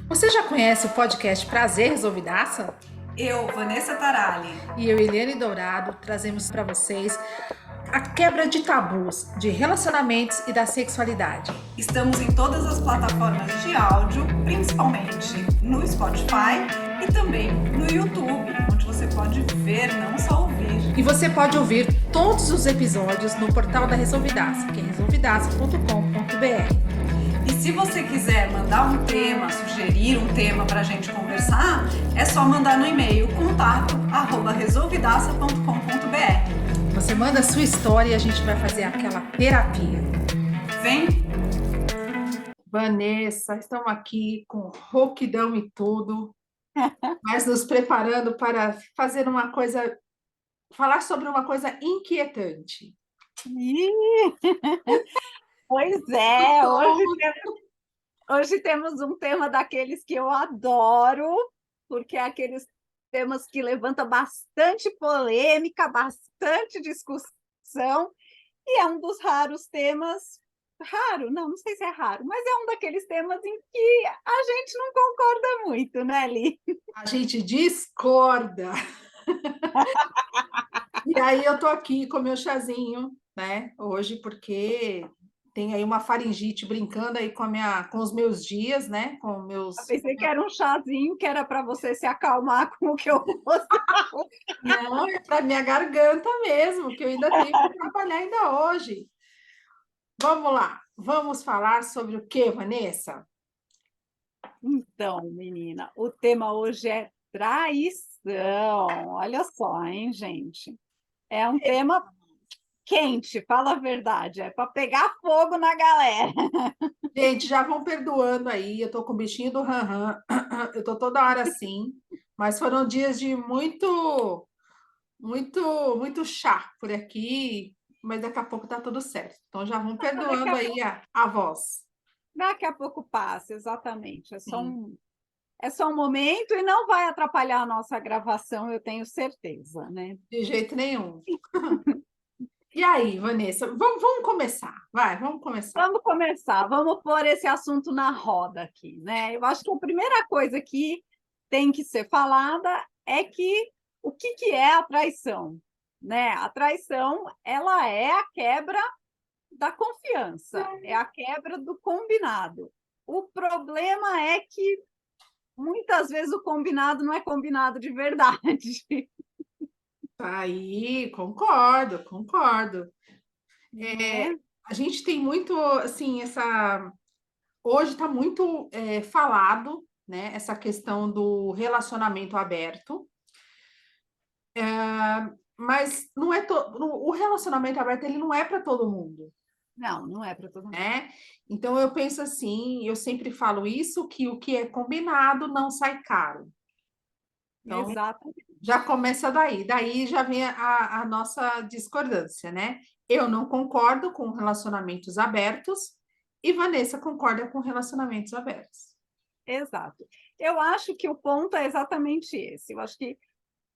Você já conhece o podcast Prazer Resolvidaça? Eu, Vanessa Tarali. E eu, Eliane Dourado, trazemos para vocês a quebra de tabus de relacionamentos e da sexualidade. Estamos em todas as plataformas de áudio, principalmente no Spotify e também no YouTube, onde você pode ver, não só ouvir. E você pode ouvir todos os episódios no portal da Resolvidaça, que é resolvidaça.com.br. E se você quiser mandar um tema, sugerir um tema para a gente conversar, é só mandar no e-mail contato@resolvidaça.com.br. Você manda a sua história e a gente vai fazer aquela terapia. Vem! Vanessa, estamos aqui com rouquidão e tudo, mas nos preparando para fazer uma coisa, falar sobre uma coisa inquietante. Pois é, hoje temos um tema daqueles que eu adoro, porque é aqueles temas que levantam bastante polêmica, bastante discussão, e é um dos raros temas, raro, não sei se é raro, mas é um daqueles temas em que a gente não concorda muito, né, Li? A gente discorda. E aí eu tô aqui com meu chazinho, né, hoje, porque tem aí uma faringite brincando aí com os meus dias, né, com meus... Eu pensei que era um chazinho que era para você se acalmar com o que eu fosse falar. Não, é para minha garganta mesmo, que eu ainda tenho que trabalhar ainda hoje. Vamos lá, vamos falar sobre o que, Vanessa? Então, menina, o tema hoje é traição. Olha só, hein, gente? É um tema quente, fala a verdade, é para pegar fogo na galera. Gente, já vão perdoando aí, eu tô com o bichinho do ran-ran, eu tô toda hora assim, mas foram dias de muito chá por aqui, mas daqui a pouco tá tudo certo. Então já vão perdoando aí a voz. Daqui a pouco passa, exatamente. Sim, É só um momento e não vai atrapalhar a nossa gravação, eu tenho certeza, né? de jeito nenhum. E aí, Vanessa, vamos começar. Vai, vamos começar. Vamos começar, vamos pôr esse assunto na roda aqui, né? Eu acho que a primeira coisa que tem que ser falada é que o que é a traição, né? A traição, ela é a quebra da confiança, é a quebra do combinado. O problema é que muitas vezes o combinado não é combinado de verdade. Aí, concordo, concordo. Né? A gente tem muito, assim, hoje está muito falado, né, essa questão do relacionamento aberto, mas não é o relacionamento aberto ele não é para todo mundo, Não, não é para todo mundo. né? Então eu penso assim, eu sempre falo isso, que o que é combinado não sai caro. Então Exato. já começa daí já vem a nossa discordância, né? Eu não concordo com relacionamentos abertos e Vanessa concorda com relacionamentos abertos. Exato. Eu acho que o ponto é exatamente esse. Eu acho que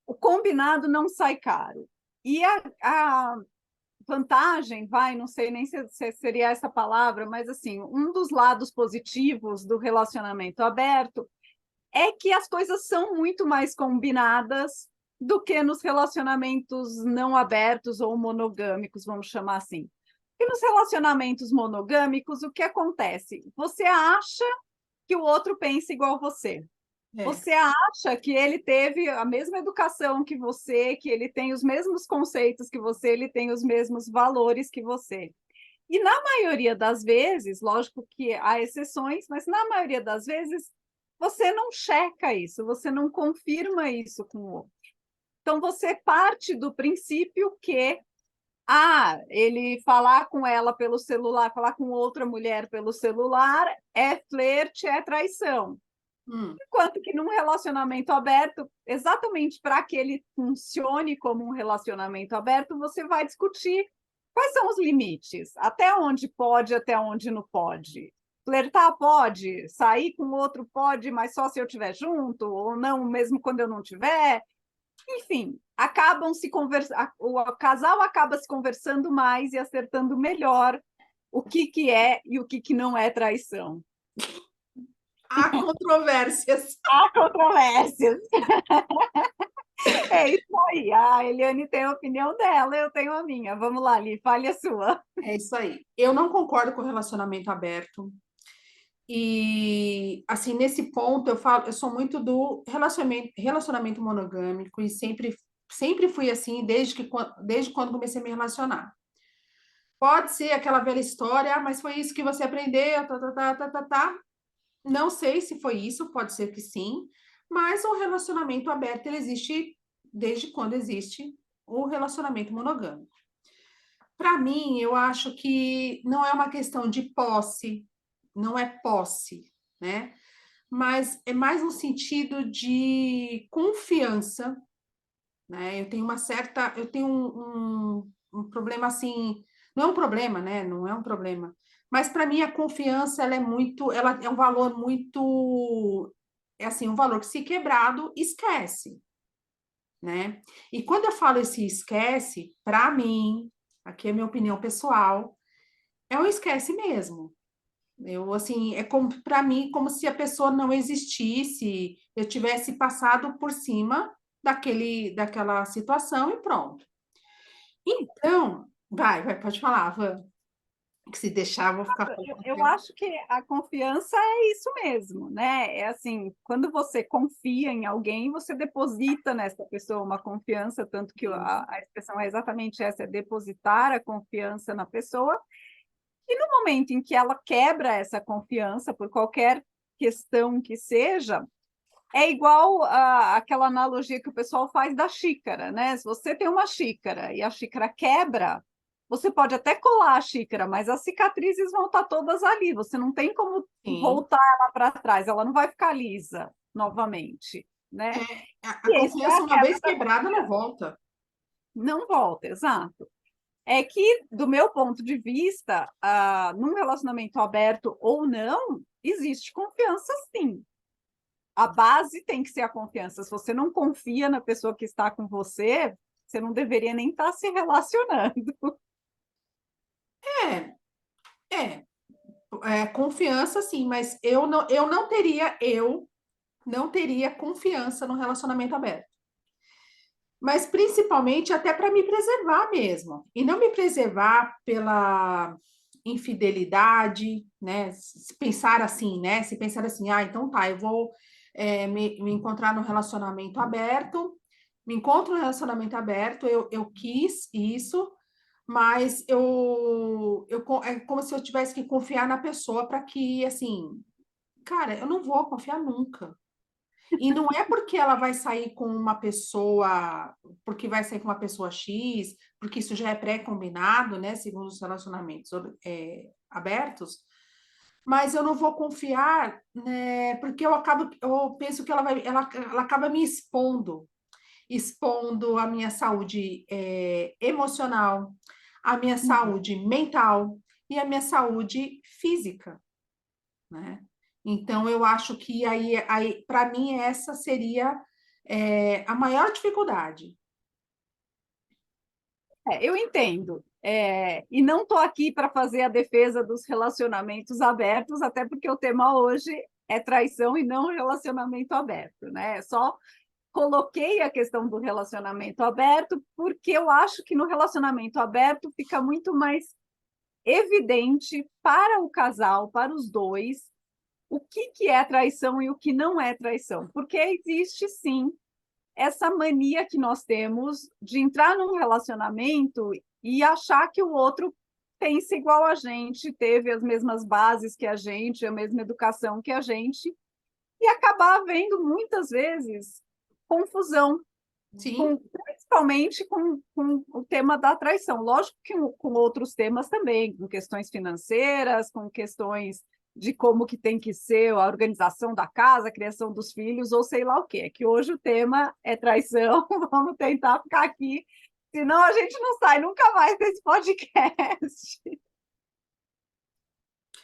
o combinado não sai caro. E a vantagem, não sei nem se seria essa palavra, mas assim, um dos lados positivos do relacionamento aberto é que as coisas são muito mais combinadas do que nos relacionamentos não abertos ou monogâmicos, vamos chamar assim. E nos relacionamentos monogâmicos, o que acontece? Você acha que o outro pensa igual você. É. Você acha que ele teve a mesma educação que você, que ele tem os mesmos conceitos que você, ele tem os mesmos valores que você. E na maioria das vezes, lógico que há exceções, mas na maioria das vezes você não checa isso, você não confirma isso com o outro. Então você parte do princípio que ele falar com ela pelo celular, falar com outra mulher pelo celular é flerte, é traição. Enquanto que num relacionamento aberto, exatamente para que ele funcione como um relacionamento aberto, você vai discutir quais são os limites, até onde pode, até onde não pode. Flertar pode, sair com outro pode, mas só se eu estiver junto, ou não, mesmo quando eu não estiver. Enfim, o casal acaba se conversando mais e acertando melhor o que é e o que não é traição. Há controvérsias. Há controvérsias. É isso aí. A Eliane tem a opinião dela, eu tenho a minha. Vamos lá, Li, fale a sua. É isso aí. Eu não concordo com o relacionamento aberto. E assim, nesse ponto eu falo, eu sou muito do relacionamento monogâmico e sempre fui assim desde quando comecei a me relacionar. Pode ser aquela velha história, mas foi isso que você aprendeu, tá, tá, tá, tá, tá, tá. Não sei se foi isso, pode ser que sim, mas o relacionamento aberto ele existe desde quando existe o relacionamento monogâmico. Para mim, eu acho que não é uma questão de posse, não é posse, né? Mas é mais um sentido de confiança, né? Eu tenho um problema assim, não é um problema, né? Não é um problema. Mas para mim a confiança ela é um valor muito, é assim, um valor que se quebrado esquece, né? E quando eu falo esse esquece, para mim, aqui é minha opinião pessoal, é um esquece mesmo. Eu, assim, é como para mim como se a pessoa não existisse, eu tivesse passado por cima daquela situação e pronto. Então, pode falar, Van, que se deixar, eu vou ficar falando. Eu acho que a confiança é isso mesmo, né? É assim, quando você confia em alguém, você deposita nessa pessoa uma confiança, tanto que a expressão é exatamente essa, é depositar a confiança na pessoa. E no momento em que ela quebra essa confiança, por qualquer questão que seja, é igual aquela analogia que o pessoal faz da xícara, né? Se você tem uma xícara e a xícara quebra, você pode até colar a xícara, mas as cicatrizes vão estar todas ali. Você não tem como Sim. voltar ela para trás, ela não vai ficar lisa novamente, né? A E isso é confiança, a uma quebra vez da quebrada, não confiança. volta. Não volta, exato. É que, do meu ponto de vista, num relacionamento aberto ou não, existe confiança sim. A base tem que ser a confiança. Se você não confia na pessoa que está com você, você não deveria nem estar se relacionando. É, é, confiança sim, mas eu não teria confiança no relacionamento aberto. Mas principalmente até para me preservar mesmo. E não me preservar pela infidelidade, né? Se pensar assim, né? Se pensar assim, ah, então tá, eu vou me encontrar no relacionamento aberto, me encontro no relacionamento aberto, eu quis isso, mas é como se eu tivesse que confiar na pessoa para que, assim, cara, eu não vou confiar nunca. E não é porque ela vai sair com uma pessoa, porque vai sair com uma pessoa X, porque isso já é pré-combinado, né, segundo os relacionamentos abertos, mas eu não vou confiar, né, porque eu penso que ela acaba me expondo a minha saúde emocional, a minha saúde mental e a minha saúde física, né? Então, eu acho que aí para mim, essa seria a maior dificuldade. Eu entendo. E não estou aqui para fazer a defesa dos relacionamentos abertos, até porque o tema hoje é traição e não relacionamento aberto, né? Só coloquei a questão do relacionamento aberto porque eu acho que no relacionamento aberto fica muito mais evidente para o casal, para os dois, o que é traição e o que não é traição. Porque existe, sim, essa mania que nós temos de entrar num relacionamento e achar que o outro pensa igual a gente, teve as mesmas bases que a gente, a mesma educação que a gente, e acabar havendo, muitas vezes, confusão, Sim, principalmente com o tema da traição. Lógico que com outros temas também, com questões financeiras, com questões de como que tem que ser a organização da casa, a criação dos filhos, ou sei lá o quê. Que hoje o tema é traição, vamos tentar ficar aqui, senão a gente não sai nunca mais desse podcast. E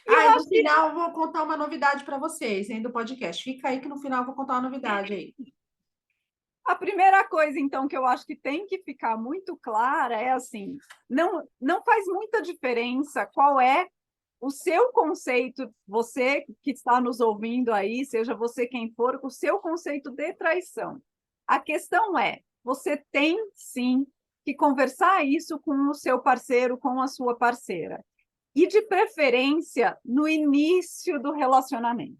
eu ah, e no acho que final eu vou contar uma novidade para vocês, hein, do podcast. Fica aí que no final eu vou contar uma novidade aí. a primeira coisa, então, que eu acho que tem que ficar muito clara é assim, não faz muita diferença qual é o seu conceito, você que está nos ouvindo aí, seja você quem for, o seu conceito de traição. A questão é, você tem sim que conversar isso com o seu parceiro, com a sua parceira. E de preferência no início do relacionamento.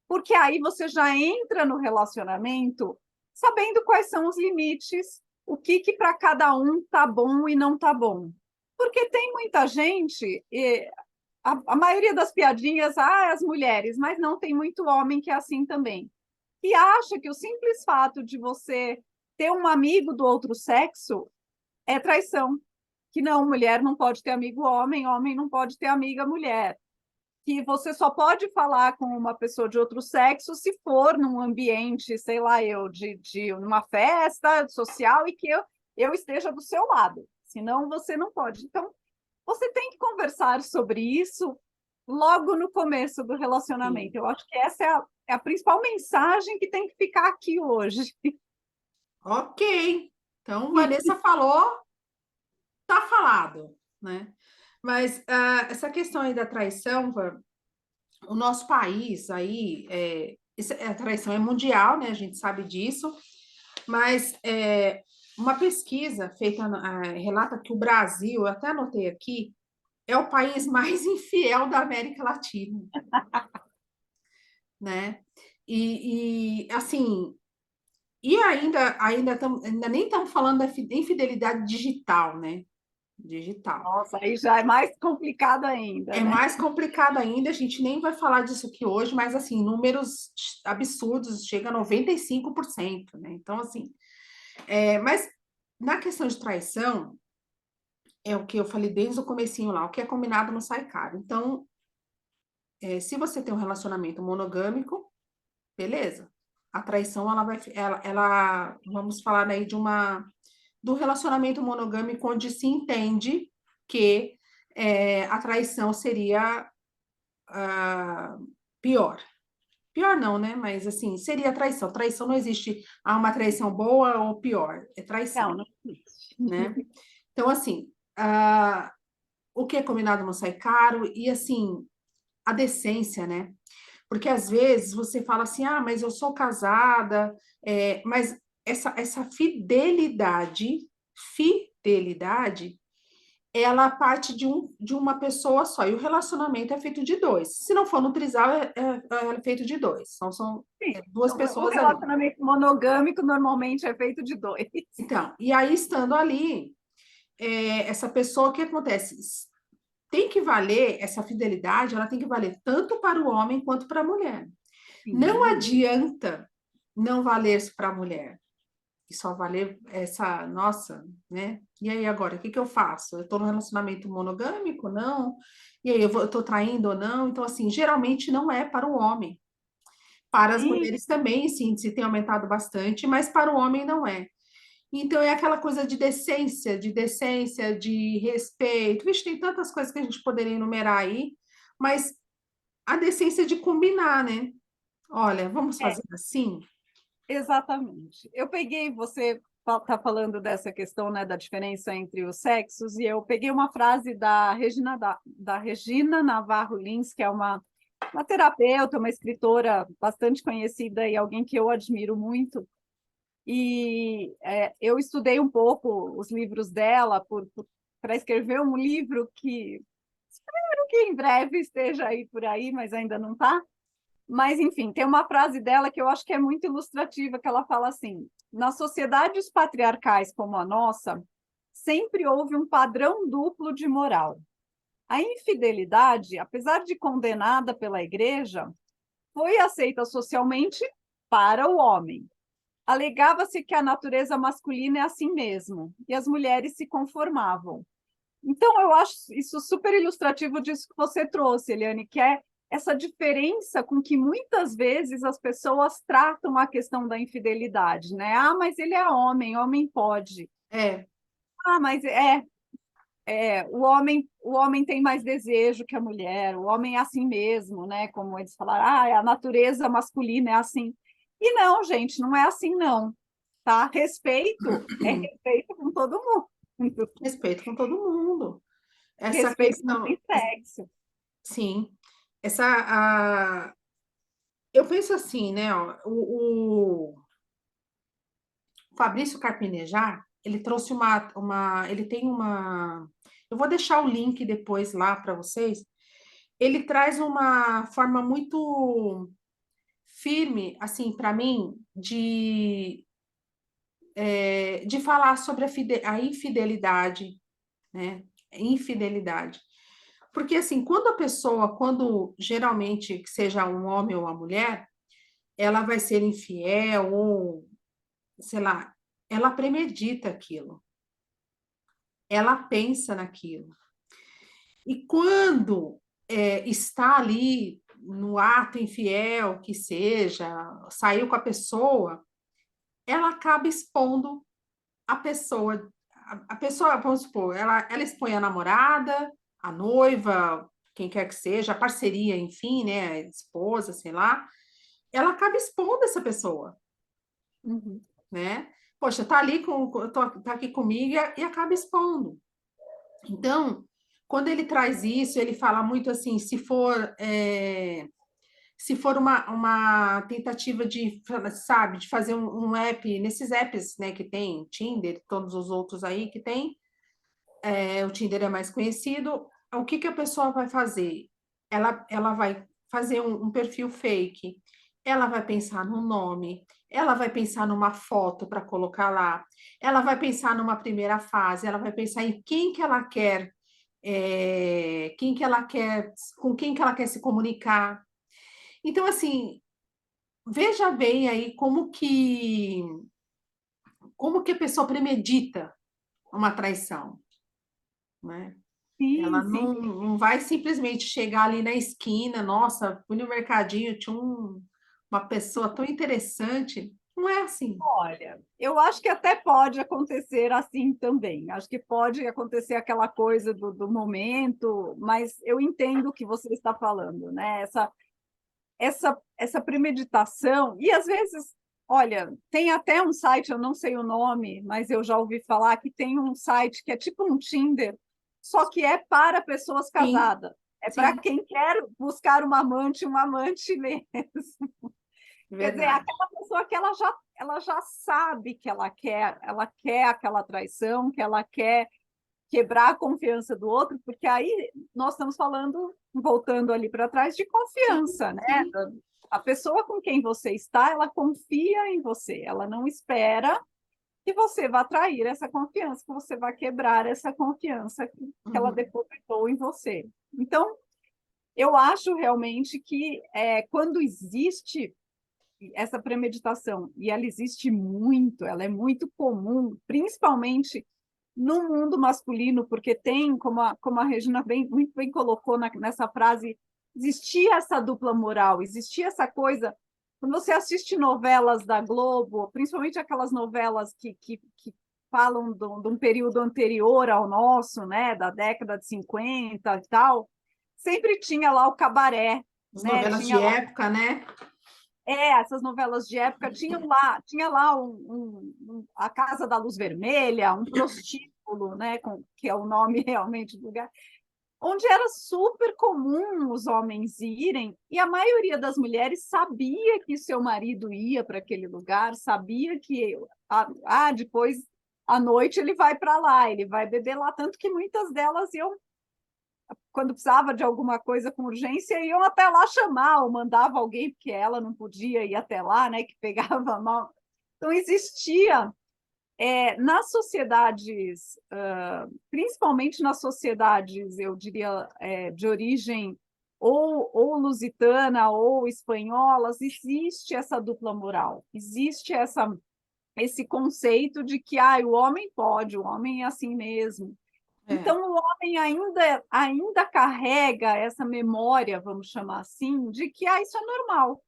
Porque aí você já entra no relacionamento sabendo quais são os limites, o que para cada um tá bom e não tá bom. Porque tem muita gente, a maioria das piadinhas, as mulheres, mas não, tem muito homem que é assim também, que acha que o simples fato de você ter um amigo do outro sexo é traição. Que não, mulher não pode ter amigo homem, homem não pode ter amiga mulher. Que você só pode falar com uma pessoa de outro sexo se for num ambiente, sei lá, de uma festa social e que eu esteja do seu lado. Senão você não pode. Então, você tem que conversar sobre isso logo no começo do relacionamento. Sim. Eu acho que essa é a principal mensagem que tem que ficar aqui hoje. Ok. Então, Vanessa falou, tá falado, né? Mas essa questão aí da traição, o nosso país aí, a traição é mundial, né? A gente sabe disso, mas uma pesquisa feita, relata que o Brasil, eu até anotei aqui, é o país mais infiel da América Latina, né? Assim, e ainda nem estamos falando da infidelidade digital, né? Digital. Nossa, aí já é mais complicado ainda, É né? mais complicado ainda, a gente nem vai falar disso aqui hoje, mas assim, números absurdos, chega a 95%, né? Então, assim, mas na questão de traição, é o que eu falei desde o comecinho lá, o que é combinado não sai caro. Então, se você tem um relacionamento monogâmico, beleza. A traição, vamos falar aí do relacionamento monogâmico onde se entende que a traição seria pior. Pior não, né? Mas assim, seria traição. Traição não existe uma traição boa ou pior, é traição, Não, não existe. né? Então, assim, o que é combinado não sai caro, e assim, a decência, né? Porque às vezes você fala assim, mas eu sou casada, mas essa fidelidade, ela parte de uma pessoa só, e o relacionamento é feito de dois. Se não for no trisal, é feito de dois. São Sim. duas O pessoas ali. relacionamento monogâmico normalmente é feito de dois. Então, e aí estando ali, essa pessoa, o que acontece? Tem que valer, essa fidelidade, ela tem que valer tanto para o homem quanto para a mulher. Não Sim. adianta não valer para a mulher. E só valer nossa, né? E aí agora, o que que eu faço? Eu estou num relacionamento monogâmico? Não. E aí, eu estou traindo ou não? Então, assim, geralmente não é para o homem. Para as Sim, mulheres também, esse índice tem aumentado bastante, mas para o homem não é. Então, é aquela coisa de decência, de respeito. Vixe, tem tantas coisas que a gente poderia enumerar aí, mas a decência de combinar, né? Olha, vamos é, fazer assim? exatamente. Eu peguei, você está falando dessa questão, né, da diferença entre os sexos, e eu peguei uma frase da Regina Navarro Lins, que é uma terapeuta, uma escritora bastante conhecida e alguém que eu admiro muito. E eu estudei um pouco os livros dela para escrever um livro que espero que em breve esteja aí por aí, mas ainda não está. Mas, enfim, tem uma frase dela que eu acho que é muito ilustrativa, que ela fala assim: nas sociedades patriarcais como a nossa, sempre houve um padrão duplo de moral. A infidelidade, apesar de condenada pela igreja, foi aceita socialmente para o homem. Alegava-se que a natureza masculina é assim mesmo, e as mulheres se conformavam. Então, eu acho isso super ilustrativo disso que você trouxe, Eliane, que é essa diferença com que muitas vezes as pessoas tratam a questão da infidelidade, né? Mas ele é homem, homem pode. É, Mas o homem tem mais desejo que a mulher, o homem é assim mesmo, né? Como eles falaram, a natureza masculina é assim. E não, gente, não é assim, não. Tá? Respeito é respeito com todo mundo. respeito com todo mundo. Essa Respeito não questão, tem sexo. sim. Essa, eu penso assim, né? Ó, o Fabrício Carpinejar, ele trouxe ele tem uma. Eu vou deixar o link depois lá para vocês. Ele traz uma forma muito firme, assim, para mim, de falar sobre a infidelidade, né? Infidelidade. Porque, assim, quando geralmente, seja um homem ou uma mulher, ela vai ser infiel, ou, sei lá, ela premedita aquilo, ela pensa naquilo. E quando está ali no ato infiel, que seja, saiu com a pessoa, ela acaba expondo a pessoa. A pessoa, vamos supor, ela expõe a namorada, a noiva, quem quer que seja, a parceria, enfim, né, a esposa, sei lá, ela acaba expondo essa pessoa, Uhum. né? Poxa, tá aqui comigo e acaba expondo. Então, quando ele traz isso, ele fala muito assim, se for uma tentativa de, sabe, de fazer um app, nesses apps, né, que tem, Tinder, todos os outros aí que tem, o Tinder é mais conhecido, o que que a pessoa vai fazer? Ela vai fazer um perfil fake, ela vai pensar no nome, ela vai pensar numa foto para colocar lá, ela vai pensar numa primeira fase, ela vai pensar em quem que ela quer, com quem que ela quer se comunicar. Então, assim, veja bem aí como que a pessoa premedita uma traição, né? Sim, Ela sim. não vai simplesmente chegar ali na esquina, nossa, fui no mercadinho, tinha uma pessoa tão interessante. Não é assim. Olha, eu acho que até pode acontecer assim também. Acho que pode acontecer aquela coisa do momento, mas eu entendo o que você está falando, né? Essa premeditação, e às vezes, olha, tem até um site, eu não sei o nome, mas eu já ouvi falar que tem um site que é tipo um Tinder, só que é para pessoas Sim, casadas. É para sim, quem quer buscar um amante mesmo. Quer dizer, verdade. aquela pessoa que ela já sabe que ela quer aquela traição, que ela quer quebrar a confiança do outro, porque aí nós estamos falando, voltando ali para trás, de Sim, confiança, né? sim. A pessoa com quem você está, ela confia em você, ela não espera que você vá trair essa confiança, que você vá quebrar essa confiança que ela Uhum. depositou em você. Então, eu acho realmente que quando existe essa premeditação, e ela existe muito, ela é muito comum, principalmente no mundo masculino, porque tem, como a Regina muito bem colocou nessa frase, existia essa dupla moral, existia essa coisa. Quando você assiste novelas da Globo, principalmente aquelas novelas que falam de um período anterior ao nosso, né, da década de 50 e tal, sempre tinha lá o cabaré, As né? novelas de Tinha época, né? essas novelas de época tinha lá a Casa da Luz Vermelha, um prostíbulo, né, que é o nome realmente do lugar, onde era super comum os homens irem, e a maioria das mulheres sabia que seu marido ia para aquele lugar, sabia que depois à noite ele vai para lá, ele vai beber lá, tanto que muitas delas iam quando precisava de alguma coisa com urgência, iam até lá chamar, ou mandava alguém, porque ela não podia ir até lá, né, que pegava mal. Então, existia nas sociedades, principalmente nas sociedades, eu diria, de origem ou lusitana ou espanholas, existe essa dupla moral, existe esse conceito de que o homem pode, o homem é assim mesmo. É, Então, o homem ainda carrega essa memória, vamos chamar assim, de que isso é normal.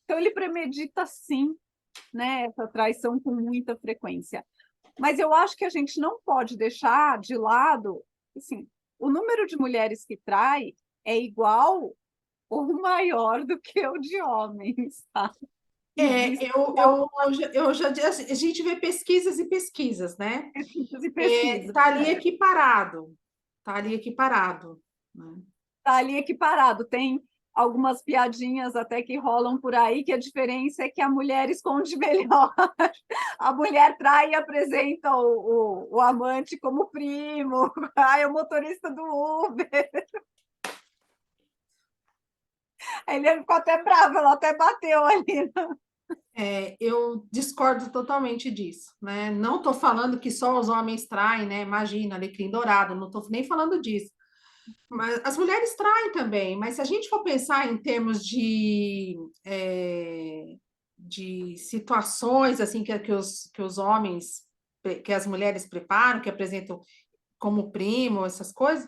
Então, ele premedita, sim, né, essa traição com muita frequência. Mas eu acho que a gente não pode deixar de lado, assim, o número de mulheres que trai é igual ou maior do que o de homens, tá? é, Existem a gente vê pesquisas e pesquisas, né? pesquisas e pesquisas. Tá ali equiparado, tá ali equiparado, né? tá ali equiparado. Tem algumas piadinhas até que rolam por aí, que a diferença é que a mulher esconde melhor. A mulher trai e apresenta o amante como primo. Ai, é o motorista do Uber. Ele ficou até bravo, ela até bateu ali. Eu discordo totalmente disso, né? Não estou falando que só os homens traem, né? Imagina, alecrim dourado, não estou nem falando disso. Mas as mulheres traem também, mas se a gente for pensar em termos de situações assim que os homens, que as mulheres preparam, que apresentam como primo, essas coisas,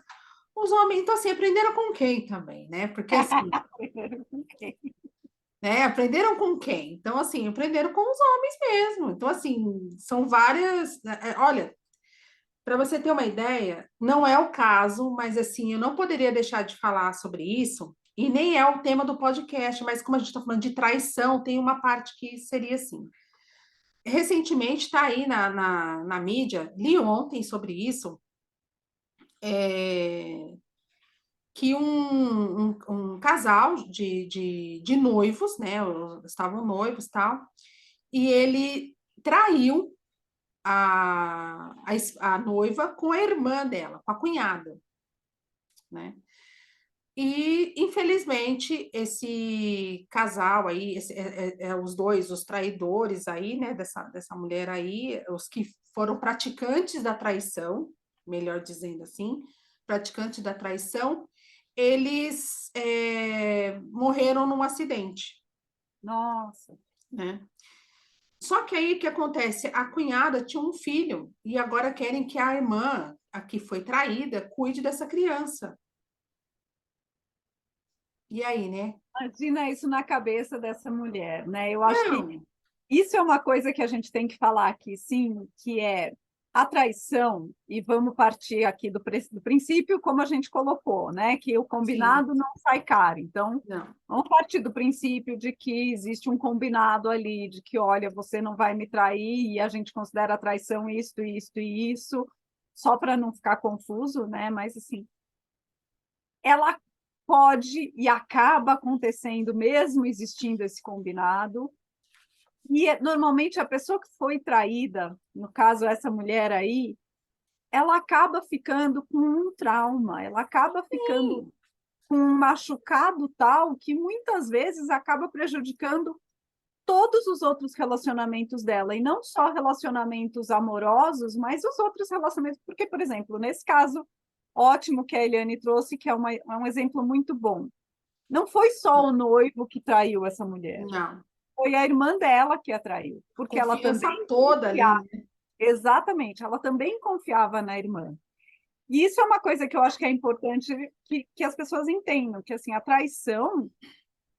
os homens, então assim, aprenderam com quem também, né? Porque assim, né? Aprenderam com quem? Então, assim, aprenderam com os homens mesmo. Então, assim, são várias. Olha, para você ter uma ideia, não é o caso, mas assim, eu não poderia deixar de falar sobre isso, e nem é o tema do podcast, mas como a gente está falando de traição, tem uma parte que seria assim. Recentemente está aí na mídia, li ontem sobre isso, é, que um casal de noivos, né? Estavam noivos e tal, e ele traiu a noiva com a irmã dela, com a cunhada, né? E, infelizmente, esse casal aí, os dois, os traidores aí, né, dessa mulher aí, os que foram praticantes da traição, melhor dizendo assim, praticantes da traição, eles morreram num acidente, Nossa. né? Só que aí o que acontece? A cunhada tinha um filho e agora querem que a irmã, a que foi traída, cuide dessa criança. E aí, né? Imagina isso na cabeça dessa mulher, né? Eu acho que Não, isso é uma coisa que a gente tem que falar aqui, sim, que é a traição, e vamos partir aqui do princípio, como a gente colocou, né? Que o sim, combinado não sai caro. Então, não. vamos partir do princípio de que existe um combinado ali, de que, olha, você não vai me trair, e a gente considera a traição isto, isto e isso, só para não ficar confuso, né? Mas assim, ela pode e acaba acontecendo, mesmo existindo esse combinado. E normalmente a pessoa que foi traída, no caso essa mulher aí, ela acaba ficando com um trauma, ela acaba ficando Sim, com um machucado tal que muitas vezes acaba prejudicando todos os outros relacionamentos dela, e não só relacionamentos amorosos, mas os outros relacionamentos, porque, por exemplo, nesse caso ótimo que a Eliane trouxe, que é um exemplo muito bom. Não foi só o noivo que traiu essa mulher, não. foi a irmã dela que a traiu, A porque ela confiança também toda ali, confiava, né? exatamente, ela também confiava na irmã. E isso é uma coisa que eu acho que é importante que as pessoas entendam, que assim, a traição,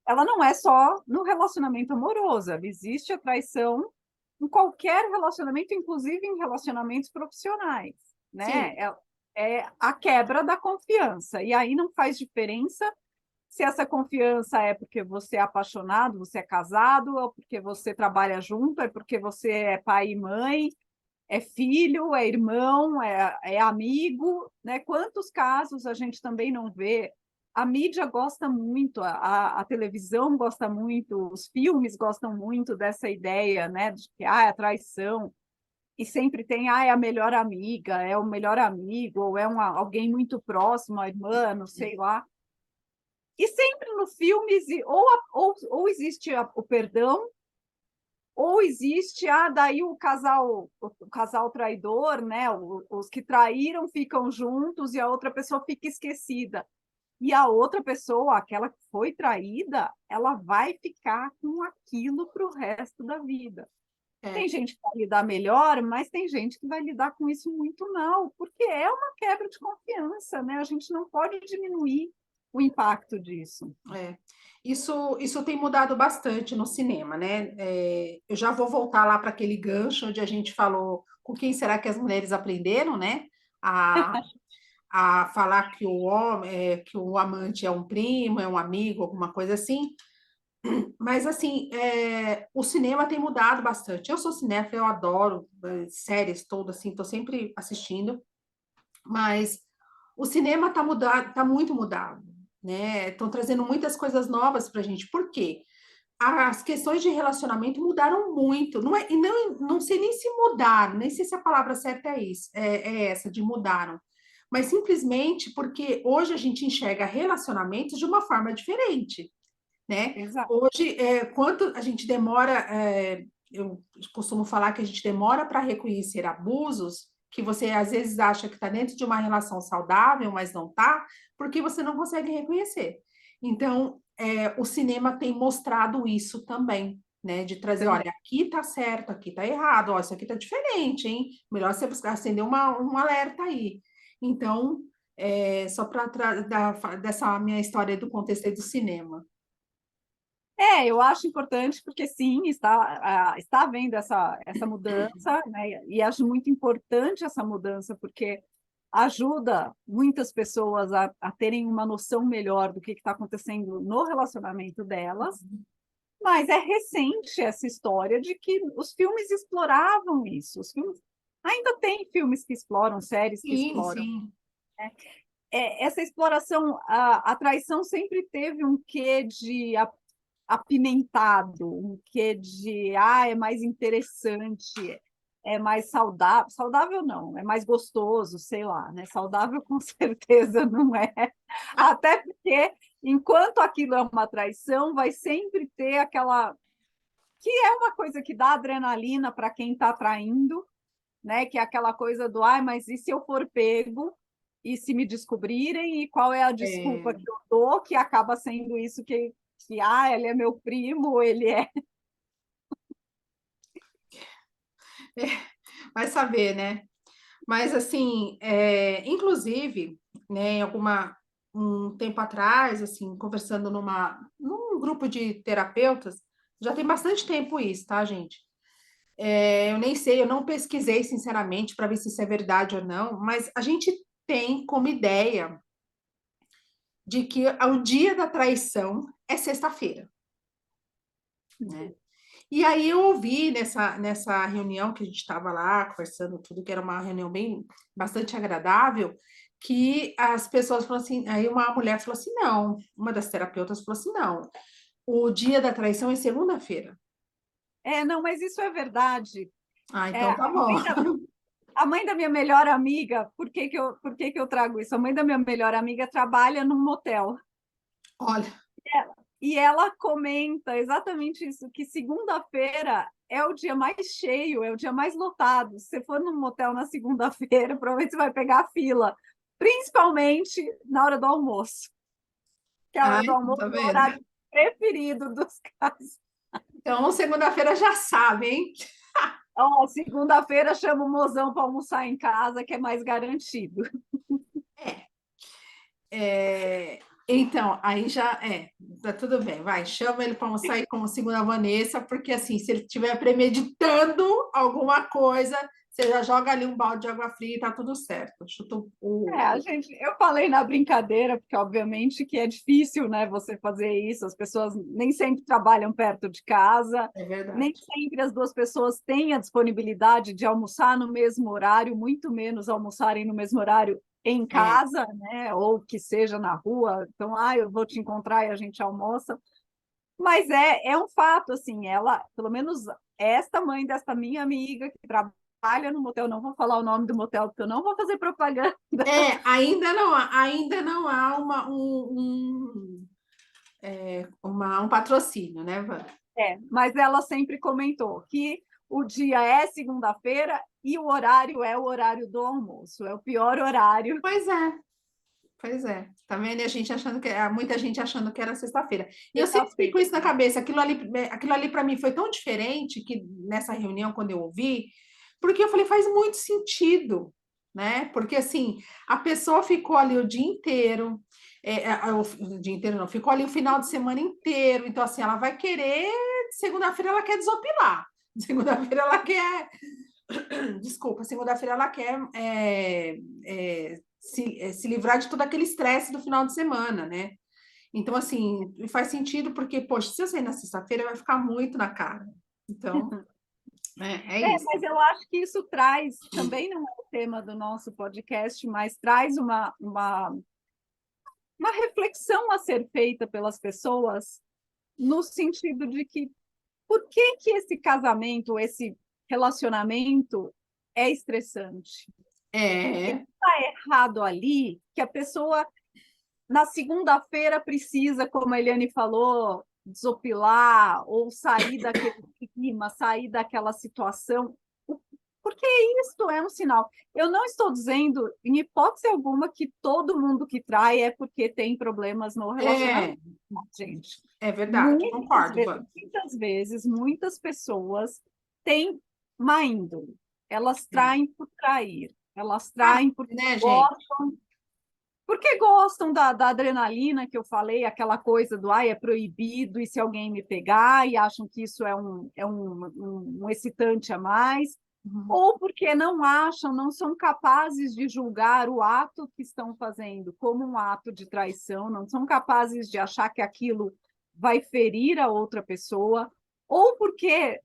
ela não é só no relacionamento amoroso, ela existe a traição em qualquer relacionamento, inclusive em relacionamentos profissionais, né? Sim, É a quebra da confiança. E aí não faz diferença se essa confiança é porque você é apaixonado, você é casado, ou porque você trabalha junto, é porque você é pai e mãe, é filho, é irmão, é amigo, né? Quantos casos a gente também não vê? A mídia gosta muito, a televisão gosta muito, os filmes gostam muito dessa ideia, né? De que é traição. E sempre tem, é a melhor amiga, é o melhor amigo, ou é alguém muito próximo, a irmã, não sei lá. E sempre no filme, ou existe o perdão, ou existe, daí o casal traidor, né? Os que traíram ficam juntos e a outra pessoa fica esquecida. E a outra pessoa, aquela que foi traída, ela vai ficar com aquilo para o resto da vida. Tem é. gente que vai lidar melhor, mas tem gente que vai lidar com isso muito mal, porque é uma quebra de confiança, né? A gente não pode diminuir o impacto disso. É. Isso tem mudado bastante no cinema, né? Eu já vou voltar lá para aquele gancho onde a gente falou com quem será que as mulheres aprenderam, né? A, a falar que o homem, que o amante é um primo, é um amigo, alguma coisa assim. Mas assim, o cinema tem mudado bastante. Eu sou cinéfila, eu adoro séries todas, assim, estou sempre assistindo. Mas o cinema está mudado, está muito mudado. né? Estão trazendo muitas coisas novas para a gente. Por quê? As questões de relacionamento mudaram muito, não é, e não sei nem se mudaram, nem sei se a palavra certa é isso, é essa, de mudaram, mas simplesmente porque hoje a gente enxerga relacionamentos de uma forma diferente, né? Exato. Hoje, quanto a gente demora, eu costumo falar que a gente demora para reconhecer abusos, que você às vezes acha que está dentro de uma relação saudável, mas não está, porque você não consegue reconhecer. Então, o cinema tem mostrado isso também, né? De trazer, olha, aqui tá certo, aqui tá errado, ó, isso aqui tá diferente, hein? Melhor você buscar acender um alerta aí. Então, só para dar dessa minha história do contexto aí do cinema. Eu acho importante porque sim, está havendo essa mudança, né? E acho muito importante essa mudança, porque ajuda muitas pessoas a terem uma noção melhor do que está acontecendo no relacionamento delas, mas é recente essa história de que os filmes exploravam isso. Os filmes, ainda tem filmes que exploram, séries que Sim, exploram. sim. Essa exploração, a traição sempre teve um quê de apimentado, um quê de é mais interessante, é mais saudável. Saudável não, é mais gostoso, sei lá, né? Saudável com certeza não é. Até porque, enquanto aquilo é uma traição, vai sempre ter aquela. Que é uma coisa que dá adrenalina para quem está traindo, né? Que é aquela coisa do mas e se eu for pego? E se me descobrirem? E qual é a desculpa que eu dou? Que acaba sendo isso que ele é meu primo, ele é. Vai saber, né? Mas assim, inclusive, né, um tempo atrás, assim, conversando num grupo de terapeutas, já tem bastante tempo isso, tá, gente? Eu nem sei, eu não pesquisei sinceramente para ver se isso é verdade ou não, mas a gente tem como ideia de que o dia da traição é sexta-feira, né? E aí eu ouvi nessa reunião que a gente estava lá conversando tudo, que era uma reunião bastante agradável, que as pessoas falaram assim, aí uma mulher falou assim, não, uma das terapeutas falou assim, não, o dia da traição é segunda-feira. Não, mas isso é verdade. Ah, É, então tá bom. a mãe da minha melhor amiga, por que que eu trago isso? A mãe da minha melhor amiga trabalha num motel. Olha, E ela comenta exatamente isso, que segunda-feira é o dia mais cheio, é o dia mais lotado. Se você for num motel na segunda-feira, provavelmente você vai pegar fila, principalmente na hora do almoço, que a hora ai, do almoço tá é o vendo? horário preferido dos casos. Então, segunda-feira já sabe, hein? Segunda-feira chama o mozão para almoçar em casa, que é mais garantido. Então, aí já tá tudo bem, vai, chama ele para almoçar aí como segunda Vanessa, porque assim, se ele estiver premeditando alguma coisa, você já joga ali um balde de água fria e tá tudo certo. Chuta Eu falei na brincadeira, porque obviamente que é difícil, né, você fazer isso, as pessoas nem sempre trabalham perto de casa, É nem verdade. sempre as duas pessoas têm a disponibilidade de almoçar no mesmo horário, muito menos almoçarem no mesmo horário em É, casa, né, ou que seja na rua, então, eu vou te encontrar e a gente almoça, mas é um fato, assim, ela, pelo menos esta mãe desta minha amiga que trabalha no motel, não vou falar o nome do motel, porque eu não vou fazer propaganda. ainda não há um patrocínio, né, Van? Mas ela sempre comentou que o dia é segunda-feira e o horário é o horário do almoço, é o pior horário. Pois é, pois é. Tá vendo? E a gente achando muita gente achando que era sexta-feira. E eu sempre fico Sexta-feira. com isso na cabeça. Aquilo ali para mim foi tão diferente que nessa reunião, quando eu ouvi, porque eu falei, faz muito sentido, né? Porque assim, a pessoa ficou ali o dia inteiro, o dia inteiro não, ficou ali o final de semana inteiro. Então, assim, ela vai querer, segunda-feira ela quer desopilar. Segunda-feira ela quer desculpa, segunda-feira ela quer se livrar de todo aquele estresse do final de semana, né? Então, assim, faz sentido porque, poxa, se eu sair na sexta-feira, vai ficar muito na cara. Então, é isso. Mas eu acho que isso traz, também não é o tema do nosso podcast, mas traz uma reflexão a ser feita pelas pessoas no sentido de que por que que esse casamento, esse relacionamento é estressante? O que É, está errado ali que a pessoa na segunda-feira precisa, como a Eliane falou, desopilar ou sair daquele clima, sair daquela situação, porque isso é um sinal. Eu não estou dizendo, em hipótese alguma, que todo mundo que trai é porque tem problemas no é, relacionamento, gente. é verdade, concordo, Ivan. Muitas pessoas têm má índole. Elas É. traem por trair, elas Ah, traem né, gente? porque gostam da adrenalina que eu falei, aquela coisa do ai, é proibido, e se alguém me pegar, e acham que isso é um excitante a mais, Uhum. ou porque não acham, não são capazes de julgar o ato que estão fazendo como um ato de traição, não são capazes de achar que aquilo vai ferir a outra pessoa, ou porque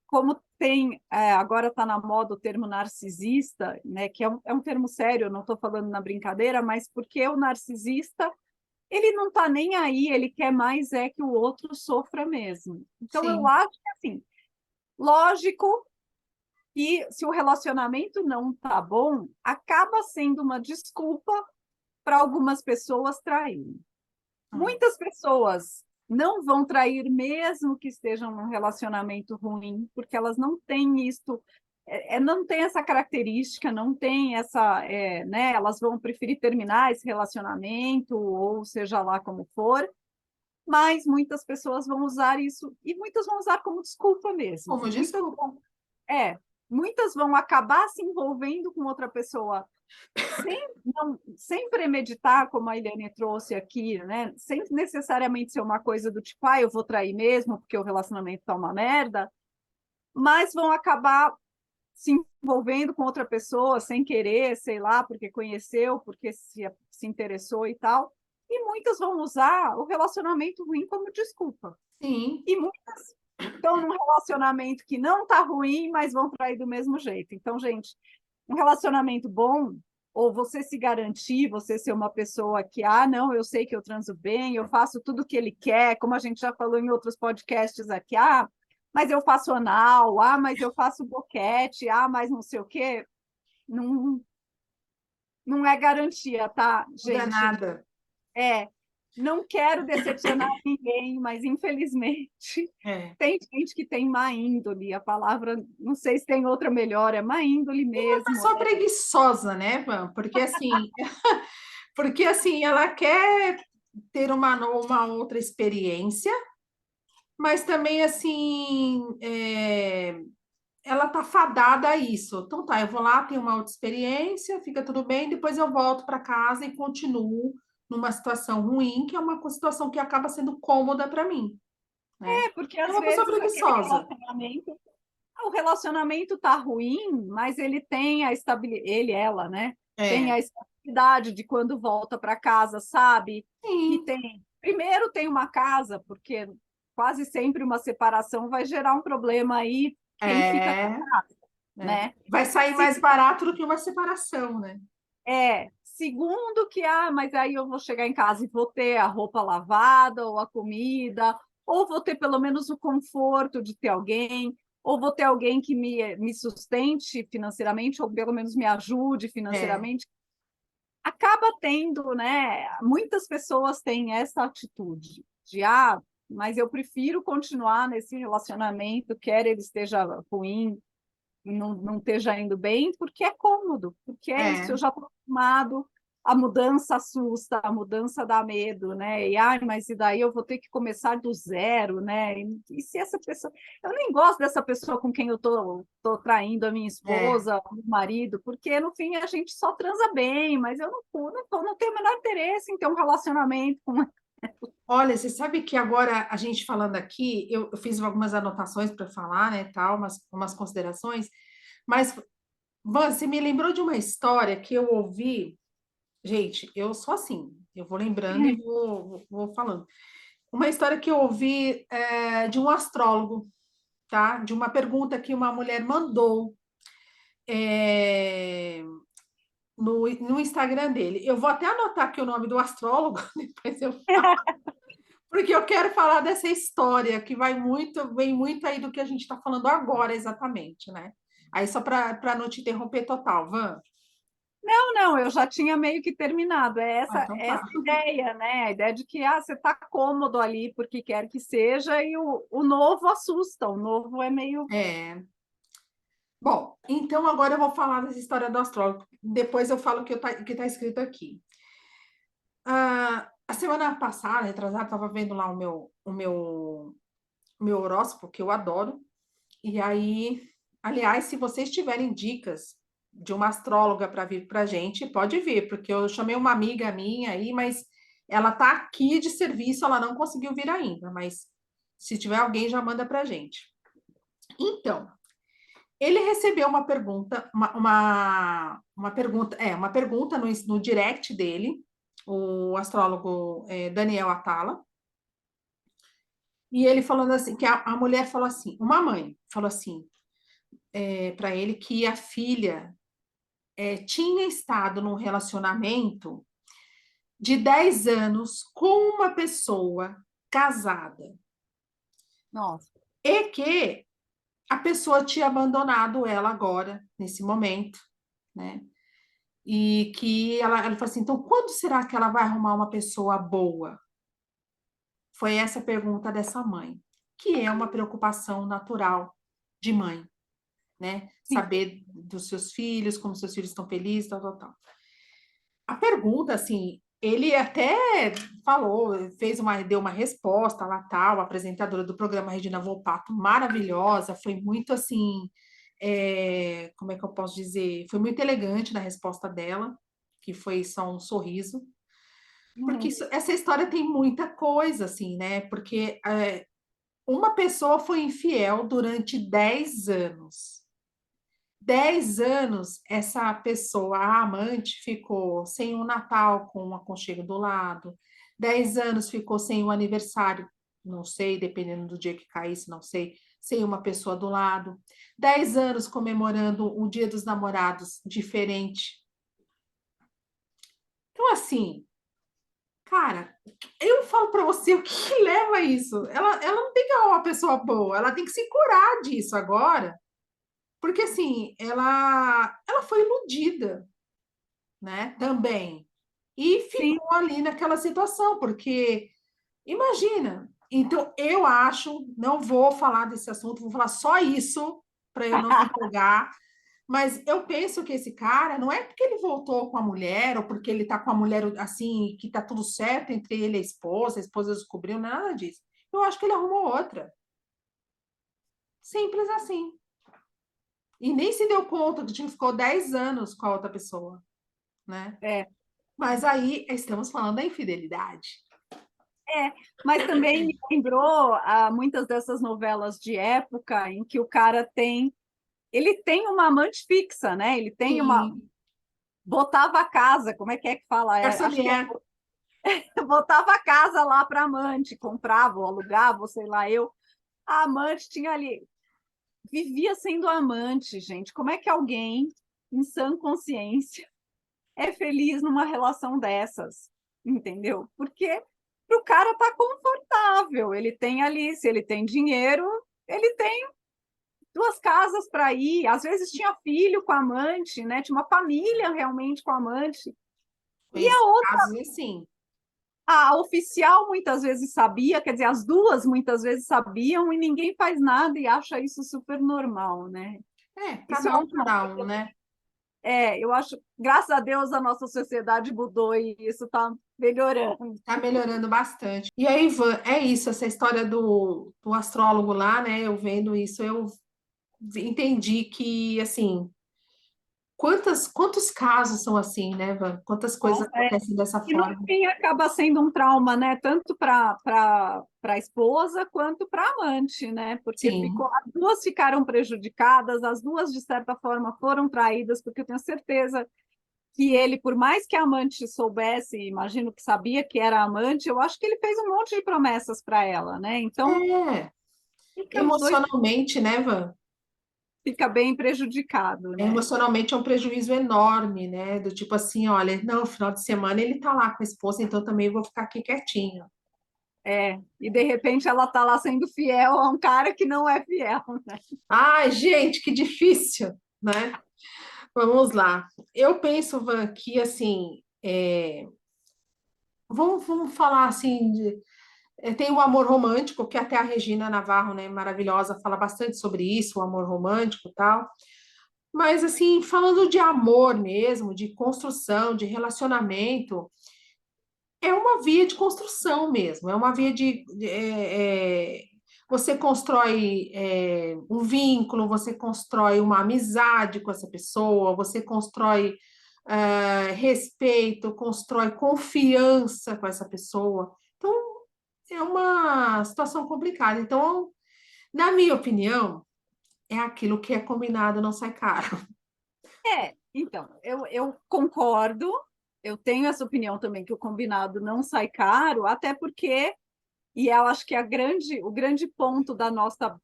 como tem, agora está na moda o termo narcisista, né, que é um termo sério, eu não estou falando na brincadeira, mas porque o narcisista, ele não está nem aí, ele quer mais é que o outro sofra mesmo. Então, eu Sim. acho que, assim, lógico que se o relacionamento não está bom, acaba sendo uma desculpa para algumas pessoas traírem. É. Muitas pessoas não vão trair mesmo que estejam num relacionamento ruim, porque elas não têm isso, não tem essa característica, não tem essa, né? Elas vão preferir terminar esse relacionamento, ou seja lá como for, mas muitas pessoas vão usar isso, e muitas vão usar como desculpa mesmo. Como desculpa. É, muitas vão acabar se envolvendo com outra pessoa sem premeditar, como a Eliane trouxe aqui, né? Sem necessariamente ser uma coisa do tipo, eu vou trair mesmo, porque o relacionamento está uma merda, mas vão acabar se envolvendo com outra pessoa sem querer, sei lá, porque conheceu, porque se interessou e tal. E muitas vão usar o relacionamento ruim como desculpa. Sim. E muitas estão num relacionamento que não está ruim, mas vão trair do mesmo jeito. Então, gente, um relacionamento bom, ou você se garantir, você ser uma pessoa que, não, eu sei que eu transo bem, eu faço tudo o que ele quer, como a gente já falou em outros podcasts aqui, mas eu faço anal, mas eu faço boquete, mas não sei o quê, não, não é garantia, tá, Muda gente? nada. É, não quero decepcionar ninguém, mas infelizmente É. tem gente que tem má índole, a palavra, não sei se tem outra melhor, é má índole mesmo. Pessoa preguiçosa, né, Van? Porque assim, ela quer ter uma outra experiência, mas também assim, ela tá fadada a isso. Então tá, eu vou lá, tenho uma outra experiência, fica tudo bem, depois eu volto para casa e continuo numa situação ruim, que é uma situação que acaba sendo cômoda para mim, né? Porque É às uma pessoa vezes aquele preguiçosa. relacionamento, o relacionamento tá ruim, mas ele tem a estabilidade, ele, ela, né? Tem É, a estabilidade de quando volta para casa, sabe? Que sim, tem. Primeiro tem uma casa, porque quase sempre uma separação vai gerar um problema aí quem fica com a é, casa, né? vai sair Se mais barato do que uma separação, né? Segundo que, mas aí eu vou chegar em casa e vou ter a roupa lavada, ou a comida, ou vou ter pelo menos o conforto de ter alguém, ou vou ter alguém que me sustente financeiramente, ou pelo menos me ajude É, financeiramente. Acaba tendo, né? Muitas pessoas têm essa atitude de, mas eu prefiro continuar nesse relacionamento, quer ele esteja ruim, não esteja indo bem, porque é cômodo, porque é isso, eu é. já estou acostumado, a mudança assusta, a mudança dá medo, né? Mas e daí eu vou ter que começar do zero, né? E se essa pessoa. Eu nem gosto dessa pessoa com quem eu tô traindo a minha É. esposa, o meu marido, porque no fim a gente só transa bem, mas eu não tenho o menor interesse em ter um relacionamento com. Olha, você sabe que agora a gente falando aqui, eu fiz algumas anotações para falar, né, tal, umas considerações, mas, Van, você me lembrou de uma história que eu ouvi, gente, eu sou assim, eu vou lembrando e vou falando. Uma história que eu ouvi de um astrólogo, tá? De uma pergunta que uma mulher mandou. É, no Instagram dele. Eu vou até anotar aqui o nome do astrólogo, depois eu porque eu quero falar dessa história que vem muito aí do que a gente está falando agora, exatamente, né? Aí, só para não te interromper total, Van. Não, não, eu já tinha meio que terminado. É Ah, essa, então tá. essa ideia, né? A ideia de que você está cômodo ali porque quer que seja, e o novo assusta, o novo é meio. É. Bom, então agora eu vou falar dessa história do astrólogo. Depois eu falo o que tá escrito aqui. A semana passada, retrasada, estava vendo lá o meu horóscopo, que eu adoro. E aí, aliás, se vocês tiverem dicas de uma astróloga para vir para a gente, pode vir, porque eu chamei uma amiga minha aí, mas ela tá aqui de serviço, ela não conseguiu vir ainda, mas se tiver alguém, já manda para a gente. Então, ele recebeu uma pergunta, uma pergunta no direct dele, o astrólogo Daniel Atala, e ele falando assim, que a mulher falou assim, uma mãe falou assim, para ele que a filha tinha estado num relacionamento de 10 anos com uma pessoa casada Nossa, e que a pessoa tinha abandonado ela agora, nesse momento, né? E que ela falou assim: então, quando será que ela vai arrumar uma pessoa boa? Foi essa a pergunta dessa mãe, que é uma preocupação natural de mãe, né? sim. Saber dos seus filhos, como seus filhos estão felizes, tal, tal, tal. A pergunta, assim, ele até falou, deu uma resposta lá, tal, a apresentadora do programa Regina Volpato, maravilhosa, foi muito assim, como é que eu posso dizer? Foi muito elegante na resposta dela, que foi só um sorriso, porque Uhum. essa história tem muita coisa, assim, né? Porque uma pessoa foi infiel durante 10 anos. 10 anos, essa pessoa, a amante, ficou sem o Natal com um aconchego do lado. 10 anos ficou sem o aniversário, não sei, dependendo do dia que caísse, não sei, sem uma pessoa do lado. 10 anos comemorando o Dia dos Namorados diferente. Então, assim, cara, eu falo para você o que leva a isso. Ela não tem que ser uma pessoa boa, ela tem que se curar disso agora, porque assim, ela foi iludida, né? Também. E Sim. ficou ali naquela situação, porque imagina. Então, eu acho, não vou falar desse assunto, vou falar só isso para eu não me empolgar, mas eu penso que esse cara não é porque ele voltou com a mulher ou porque ele tá com a mulher assim, que tá tudo certo entre ele e a esposa descobriu, não é nada disso. Eu acho que ele arrumou outra. Simples assim. E nem se deu conta que ficou 10 anos com a outra pessoa, né? É. Mas aí estamos falando da infidelidade. Mas também me lembrou muitas dessas novelas de época em que o cara ele tem uma amante fixa, né? Ele tem uma, Sim, botava a casa, como é que fala? Acho que é, garçonier. botava a casa lá para amante, comprava, ou alugava, ou sei lá, a amante tinha ali, vivia sendo amante, gente. Como é que alguém, em sã consciência, é feliz numa relação dessas? Entendeu? Porque o cara tá confortável, ele tem ali, se ele tem dinheiro, ele tem duas casas para ir, às vezes tinha filho com a amante, né? Tinha uma família realmente com a amante. E Conheci a outra, casos assim. a oficial muitas vezes sabia, quer dizer, as duas muitas vezes sabiam e ninguém faz nada e acha isso super normal, né? Isso é Cada um para um, né? eu acho, graças a Deus a nossa sociedade mudou e isso está melhorando. Tá melhorando bastante. E aí, Ivan, é isso, essa história do astrólogo lá, né? Eu vendo isso, eu entendi que, assim, quantos casos são assim, né, Ivan? Quantas coisas Nossa, acontecem dessa e no forma? fim acaba sendo um trauma, né? Tanto para a esposa quanto para a amante, né? Porque Sim, as duas ficaram prejudicadas, as duas, de certa forma, foram traídas, porque eu tenho certeza que ele, por mais que a amante soubesse, imagino que sabia que era amante, eu acho que ele fez um monte de promessas para ela, né? Então, é, fica os dois. emocionalmente, né, Ivan? fica bem prejudicado, né? Emocionalmente é um prejuízo enorme, né? Do tipo assim, olha, não, final de semana ele tá lá com a esposa, então também vou ficar aqui quietinho. E de repente ela está lá sendo fiel a um cara que não é fiel, né? Ai, gente, que difícil, né? Vamos lá. Eu penso, Van, que assim, vamos falar assim, tem o amor romântico, que até a Regina Navarro, né, maravilhosa, fala bastante sobre isso, o amor romântico e tal. Mas assim, falando de amor mesmo, de construção, de relacionamento, é uma via de construção mesmo, é uma via você constrói um vínculo, você constrói uma amizade com essa pessoa, você constrói respeito, constrói confiança com essa pessoa. Então, é uma situação complicada. Então, na minha opinião, é aquilo que é combinado não sai caro. Então, eu concordo, eu tenho essa opinião também que o combinado não sai caro, até porque, e eu acho que o grande ponto da nossa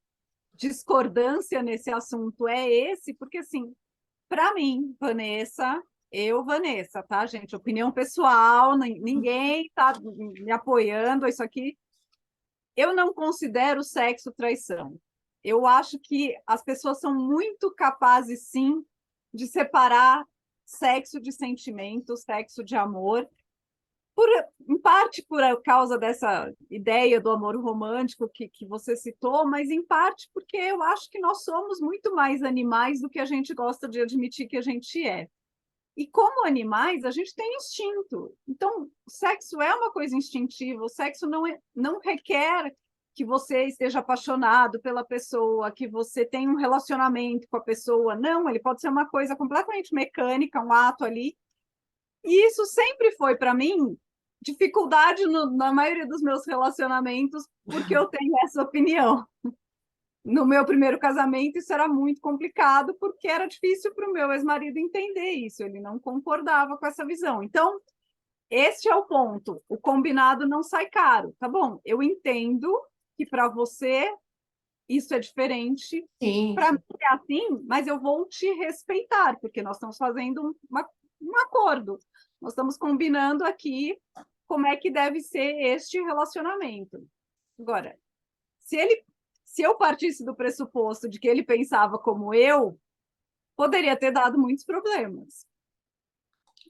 discordância nesse assunto é esse, porque assim, para mim, Vanessa, tá, gente? Opinião pessoal, ninguém tá me apoiando, isso aqui. Eu não considero sexo traição. Eu acho que as pessoas são muito capazes, sim, de separar sexo de sentimento, sexo de amor, em parte por causa dessa ideia do amor romântico que você citou, mas em parte porque eu acho que nós somos muito mais animais do que a gente gosta de admitir que a gente é. E como animais, a gente tem instinto. Então, o sexo é uma coisa instintiva, o sexo não requer que você esteja apaixonado pela pessoa, que você tenha um relacionamento com a pessoa. Não, ele pode ser uma coisa completamente mecânica, um ato ali. E isso sempre foi, para mim, dificuldade na maioria dos meus relacionamentos, porque eu tenho essa opinião. No meu primeiro casamento, isso era muito complicado, porque era difícil para o meu ex-marido entender isso, ele não concordava com essa visão. Então, este é o ponto: o combinado não sai caro. Tá bom, eu entendo que para você isso é diferente, Sim, para mim é assim, mas eu vou te respeitar, porque nós estamos fazendo um acordo, nós estamos combinando aqui como é que deve ser este relacionamento. Agora, se eu partisse do pressuposto de que ele pensava como eu, poderia ter dado muitos problemas.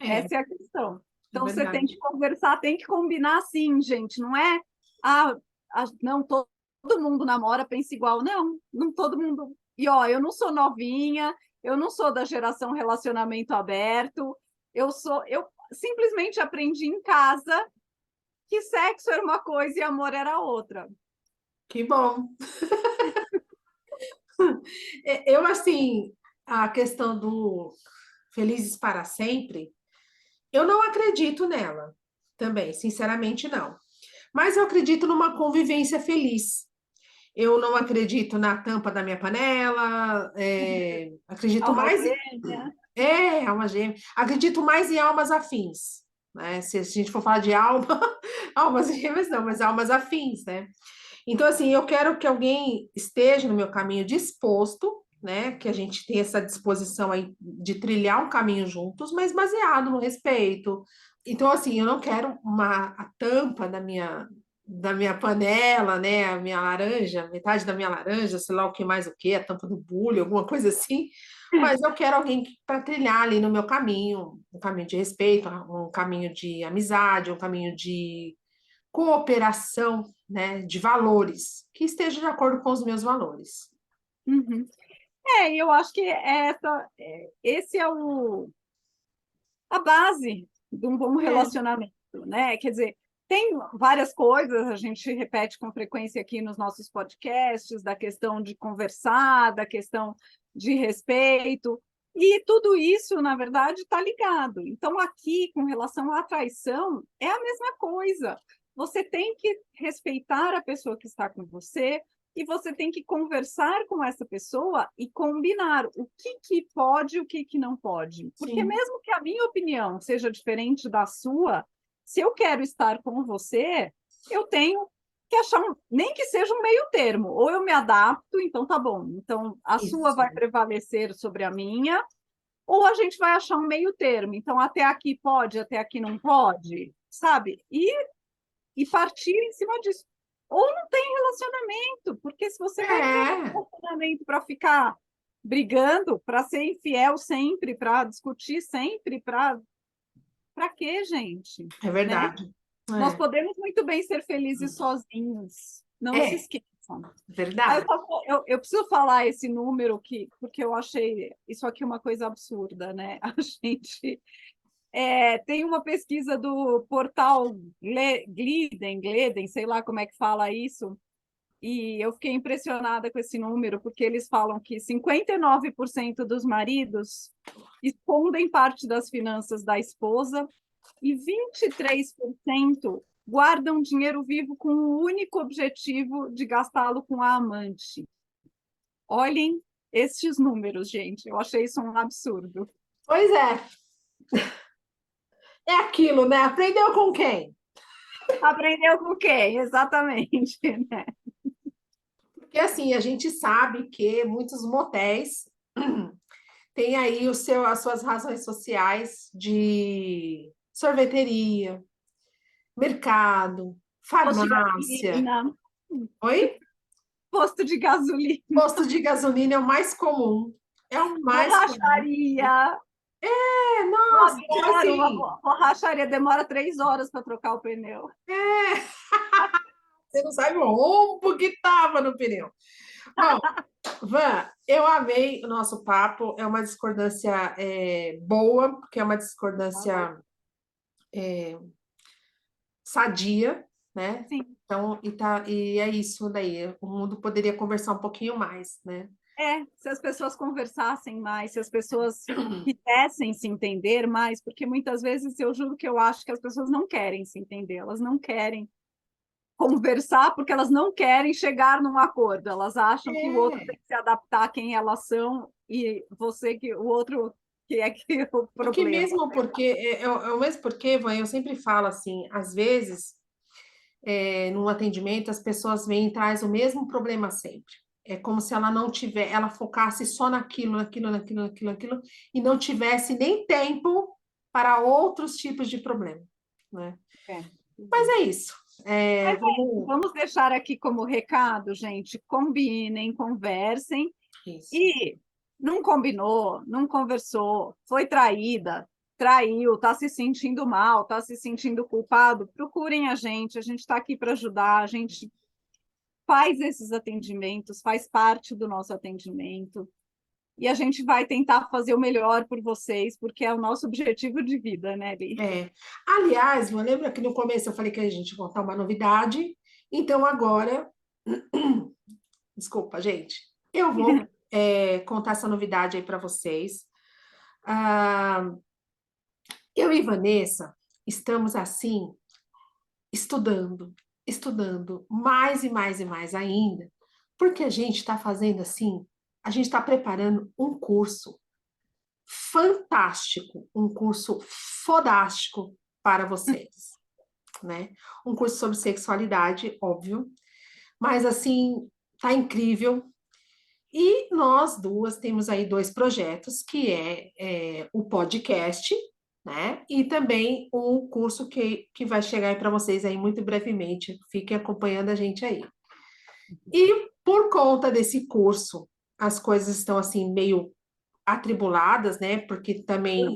é, Essa é a questão. é Então, você tem que verdade. conversar, tem que combinar sim, gente. Não é, ah, não, todo mundo namora, pensa igual. Não, não todo mundo. E, ó, eu não sou novinha, eu não sou da geração relacionamento aberto, eu simplesmente aprendi em casa que sexo era uma coisa e amor era outra. Que bom. Eu, assim, a questão do felizes para sempre, eu não acredito nela também, sinceramente não. Mas eu acredito numa convivência feliz. Eu não acredito na tampa da minha panela, acredito Alma mais gêmea. alma gêmea, acredito mais em almas afins, né? Se a gente for falar de alma, almas gêmeas não, mas almas afins, né? Então, assim, eu quero que alguém esteja no meu caminho disposto, né? Que a gente tenha essa disposição aí de trilhar um caminho juntos, mas baseado no respeito. Então, assim, eu não quero a tampa da minha panela, né? A minha laranja, metade da minha laranja, sei lá o que mais o que, a tampa do bule, alguma coisa assim. Mas eu quero alguém para trilhar ali no meu caminho, um caminho de respeito, um caminho de amizade, um caminho de cooperação, né, de valores, que esteja de acordo com os meus valores. Uhum. Eu acho que esse é a base de um bom É, relacionamento, né? Quer dizer, tem várias coisas, a gente repete com frequência aqui nos nossos podcasts, da questão de conversar, da questão de respeito, e tudo isso, na verdade, está ligado. Então, aqui, com relação à traição, é a mesma coisa. Você tem que respeitar a pessoa que está com você, e você tem que conversar com essa pessoa e combinar o que pode e o que não pode. Porque sim, mesmo que a minha opinião seja diferente da sua, se eu quero estar com você, eu tenho que achar, nem que seja um meio termo. Ou eu me adapto, então tá bom. Então, a sua vai prevalecer sobre a minha, ou a gente vai achar um meio termo. Então, até aqui pode, até aqui não pode, sabe? E partir em cima disso. Ou não tem relacionamento, porque se você vai entrar no relacionamento para ficar brigando, para ser infiel sempre, para discutir sempre, para quê, gente? É verdade. Nós podemos muito bem ser felizes sozinhos. Não se esqueçam. Verdade. Eu preciso falar esse número porque eu achei isso aqui uma coisa absurda, né? A gente tem uma pesquisa do portal Gliden, sei lá como é que fala isso, e eu fiquei impressionada com esse número, porque eles falam que 59% dos maridos escondem parte das finanças da esposa e 23% guardam dinheiro vivo com o único objetivo de gastá-lo com a amante. Olhem estes números, gente. Eu achei isso um absurdo. Pois é. É aquilo, né? Aprendeu com quem? Aprendeu com quem? Exatamente, né? Porque assim, a gente sabe que muitos motéis têm aí as suas razões sociais de sorveteria, mercado, Posto de farmácia. gasolina. Oi? Posto de gasolina. Posto de gasolina é o mais comum. É o mais comum. Borracharia. Nossa, então Adoro uma assim, borracharia. Demora 3 horas para trocar o pneu. você não sabe o rombo que tava no pneu. Bom, Van, eu amei o nosso papo. É uma discordância boa, porque é uma discordância sadia, né? Sim. Então, e é isso daí. O mundo poderia conversar um pouquinho mais, né? Se as pessoas conversassem mais, se as pessoas quisessem se entender mais, porque muitas vezes eu juro que eu acho que as pessoas não querem se entender, elas não querem conversar porque elas não querem chegar num acordo, elas acham que o outro tem que se adaptar a quem elas são e o outro que é que é o Porque problema. mesmo porque, o mesmo porque, Van, eu sempre falo assim, às vezes, num atendimento, as pessoas vêm e traz o mesmo problema sempre. É como se ela não tiver, ela focasse só naquilo, e não tivesse nem tempo para outros tipos de problema, né? Mas é isso. Vamos deixar aqui como recado, gente, combinem, conversem. Isso. E não combinou, não conversou, foi traída, traiu, está se sentindo mal, está se sentindo culpado, procurem a gente está aqui para ajudar, a gente faz esses atendimentos, faz parte do nosso atendimento, e a gente vai tentar fazer o melhor por vocês, porque é o nosso objetivo de vida, né, Li? Aliás, eu lembro que no começo eu falei que a gente ia contar uma novidade, então agora, desculpa, gente, eu vou contar essa novidade aí para vocês. Ah, eu e Vanessa estamos assim, estudando mais e mais e mais ainda, porque a gente está fazendo assim, a gente está preparando um curso fantástico, um curso fodástico para vocês, né? Um curso sobre sexualidade, óbvio, mas assim, tá incrível. E nós duas temos aí 2 projetos, que é o podcast, né? E também um curso que vai chegar aí para vocês aí muito brevemente. Fiquem acompanhando a gente aí. E por conta desse curso, as coisas estão assim meio atribuladas, né? Porque também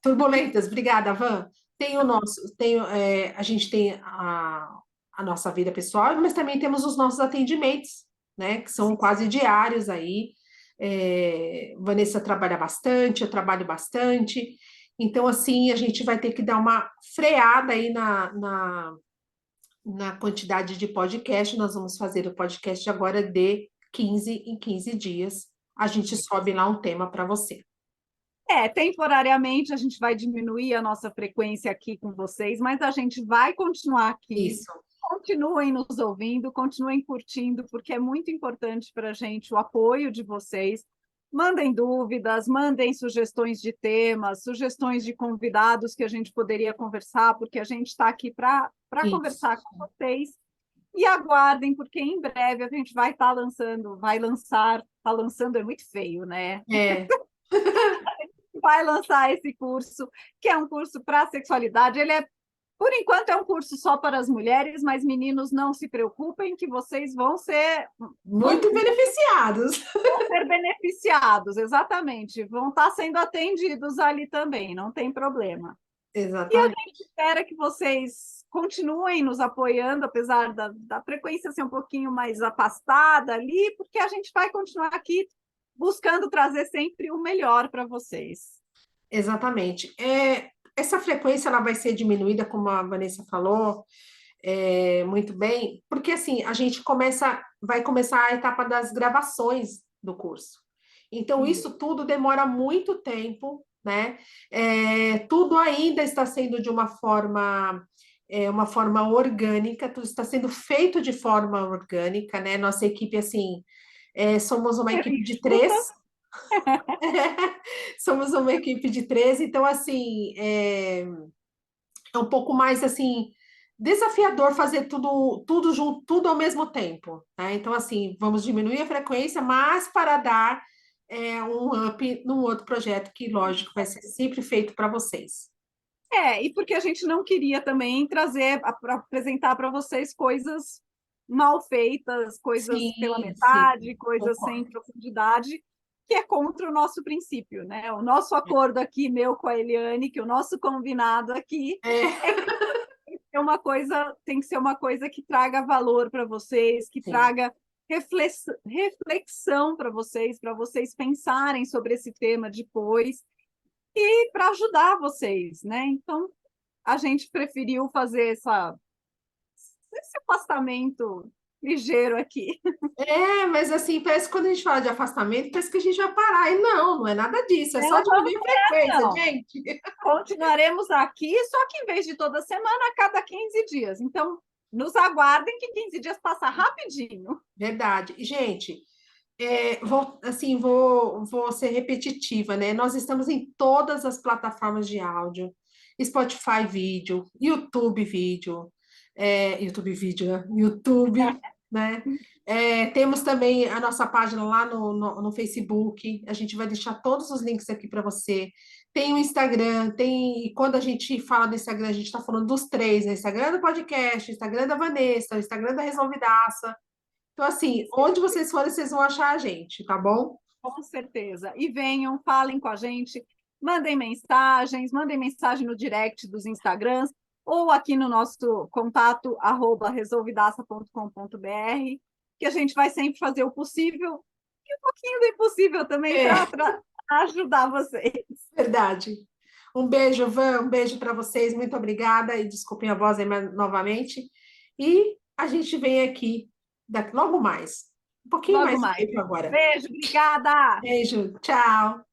turbulentas. Obrigada, Van. A gente tem a nossa vida pessoal, mas também temos os nossos atendimentos, né? Que são quase diários aí. Vanessa trabalha bastante, eu trabalho bastante. Então, assim, a gente vai ter que dar uma freada aí na quantidade de podcast. Nós vamos fazer o podcast agora de 15 em 15 dias. A gente sobe lá um tema para você. Temporariamente a gente vai diminuir a nossa frequência aqui com vocês, mas a gente vai continuar aqui. Isso. Continuem nos ouvindo, continuem curtindo, porque é muito importante para a gente o apoio de vocês. Mandem dúvidas, mandem sugestões de temas, sugestões de convidados que a gente poderia conversar, porque a gente está aqui para conversar com vocês. E aguardem, porque em breve a gente vai estar lançando, tá lançando é muito feio, né? É, Vai lançar esse curso, que é um curso para sexualidade. Por enquanto, é um curso só para as mulheres, mas meninos, não se preocupem, que vocês vão, muito beneficiados. vão ser beneficiados, exatamente. Vão estar sendo atendidos ali também, não tem problema. E a Exatamente. gente espera que vocês continuem nos apoiando, apesar da frequência ser um pouquinho mais afastada ali, porque a gente vai continuar aqui buscando trazer sempre o melhor para vocês. Exatamente. Essa frequência ela vai ser diminuída, como a Vanessa falou, muito bem, porque assim a gente vai começar a etapa das gravações do curso. Então, Sim. isso tudo demora muito tempo, né? Tudo ainda está sendo de uma forma orgânica, tudo está sendo feito de forma orgânica, né? Nossa equipe, assim, somos uma equipe de três. Somos uma equipe de três, então assim é um pouco mais assim desafiador fazer tudo junto, tudo ao mesmo tempo, tá? Então assim vamos diminuir a frequência, mas para dar um up num outro projeto que lógico vai ser sempre feito para vocês. E porque a gente não queria também apresentar para vocês coisas mal feitas, coisas pela Sim, sim, metade, coisas sem concordo. profundidade, que é contra o nosso princípio, né? O nosso acordo aqui, meu com a Eliane, que o nosso combinado aqui É, é que tem que ser uma coisa que traga valor para vocês, que sim. traga reflexão para vocês pensarem sobre esse tema depois e para ajudar vocês, né? Então, a gente preferiu fazer esse afastamento ligeiro aqui. Mas assim, parece que quando a gente fala de afastamento, parece que a gente vai parar. E não, não é nada disso, é só Não vamos, diminuir a frequência, não. gente. Continuaremos aqui, só que em vez de toda semana, a cada 15 dias. Então, nos aguardem que 15 dias passa rapidinho. Verdade. E, gente, vou ser repetitiva, né? Nós estamos em todas as plataformas de áudio, Spotify vídeo, YouTube vídeo, né? YouTube, né? Temos também a nossa página lá no Facebook. A gente vai deixar todos os links aqui para você. Tem o Instagram, e quando a gente fala do Instagram, a gente está falando dos três, né? Instagram do podcast, Instagram da Vanessa, o Instagram da Resolvidaça. Então, assim, Isso, onde vocês forem, vocês vão achar a gente, tá bom? com certeza. E venham, falem com a gente, mandem mensagem no direct dos Instagrams ou aqui no nosso contato @resolvidaça.com.br, que a gente vai sempre fazer o possível e um pouquinho do impossível também É, para ajudar vocês. verdade. Um beijo, Van, um beijo para vocês, muito obrigada e desculpem a voz aí novamente. E a gente vem aqui logo mais, um pouquinho Logo mais de mais. tempo agora. Beijo, obrigada! Beijo, tchau.